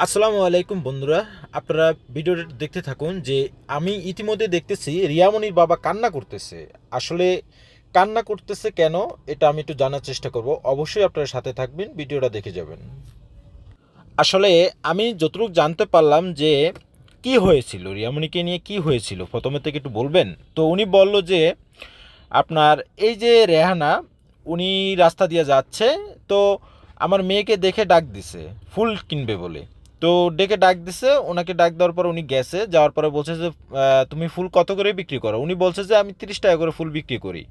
আসসালামু আলাইকুম বন্ধুরা, আপনারা ভিডিওটা দেখতে থাকুন। যে আমি ইতিমধ্যে দেখতেছি রিয়ামনির বাবা কান্না করতেছে। আসলে কান্না করতেছে কেন, এটা আমি একটু জানার চেষ্টা করব। অবশ্যই আপনারা সাথে থাকবেন, ভিডিওটা দেখে যাবেন। আসলে আমি যতটুকু জানতে পারলাম যে কি হয়েছিল, রিয়ামনিকে নিয়ে কি হয়েছিল প্রথমে থেকে একটু বলবেন। তো উনি বলল যে আপনার এই যে রেহানা, উনি রাস্তা দিয়ে যাচ্ছে, তো আমার মেয়েকে দেখে ডাক দিছে ফুল কিনবে বলে। তো ডেকে ডাক দিছে, ওনাকে ডাক দেওয়ার পর উনি গেছে, যাওয়ার পরে বলছে যে তুমি ফুল কত করে বিক্রি করো? উনি বলছে যে আমি 30 টাকা করে ফুল বিক্রি করি।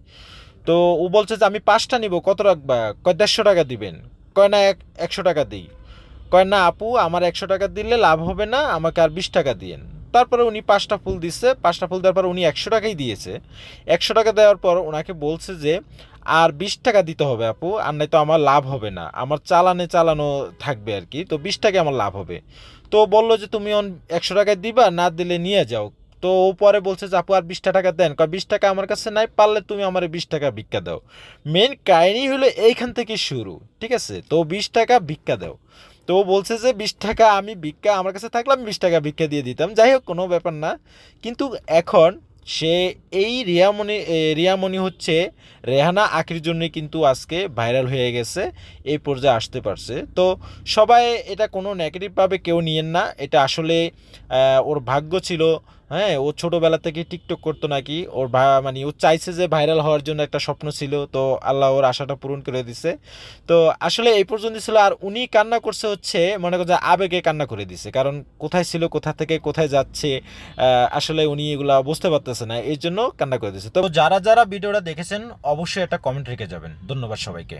তো ও বলছে যে আমি 5টা নিব, কত রাখবা? কয় 150 টাকা দিবেন। কয় না 100 টাকা দিই। কয় না আপু, আমার 100 টাকা দিলে লাভ হবে না, আমাকে আর 20 টাকা দিয়েন। তারপরে উনি 5টা ফুল দিচ্ছে, 5টা ফুল দেওয়ার পর উনি 100 টাকাই দিয়েছে। 100 টাকা দেওয়ার পর ওনাকে বলছে যে আর 20 টাকা দিতে হবে আপু, আর নাই তো আমার লাভ হবে না, আমার চালানো থাকবে আর কি, তো 20 টাকা আমার লাভ হবে। তো বললো যে তুমি 100 টাকায় দিবা, না দিলে নিয়ে যাও। তো ও পরে বলছে যে আপু আর 20 টাকা দেন। কয় 20 টাকা আমার কাছে নাই, পারলে তুমি আমার 20 টাকা ভিক্ষা দাও। মেন কাহিনী হলো এইখান থেকে শুরু, ঠিক আছে? তো 20 টাকা ভিক্ষা দাও। তো ও বলছে যে 20 টাকা আমি ভিক্ষা, আমার কাছে থাকলে আমি 20 টাকা ভিক্ষা দিয়ে দিতাম। যাই হোক, কোনো ব্যাপার না। কিন্তু এখন সে এই রিয়ামণি হচ্ছে রেহানা আখির জন্যই কিন্তু আজকে ভাইরাল হয়ে গেছে, এই পর্যায়ে আসতে পারছে। তো সবাই এটা কোনো নেগেটিভভাবে কেউ নিয়েন না, এটা আসলে ওর ভাগ্য ছিল। হ্যাঁ, ও ছোটোবেলা থেকে টিকটক করতো নাকি, ওর মানে ও চাইছে যে ভাইরাল হওয়ার জন্য, একটা স্বপ্ন ছিল, তো আল্লাহ ওর আশাটা পূরণ করে দিছে। তো আসলে এই পর্যন্ত ছিল। আর উনি কান্না করছে হচ্ছে, মনে করছে আবেগে কান্না করে দিছে, কারণ কোথায় ছিল, কোথা থেকে কোথায় যাচ্ছে, আসলে উনি এগুলা বুঝতে পারতেছে না, এই জন্য কান্না করে দিছে। তো যারা যারা ভিডিওটা দেখেছেন অবশ্যই একটা কমেন্ট রেখে যাবেন। ধন্যবাদ সবাইকে।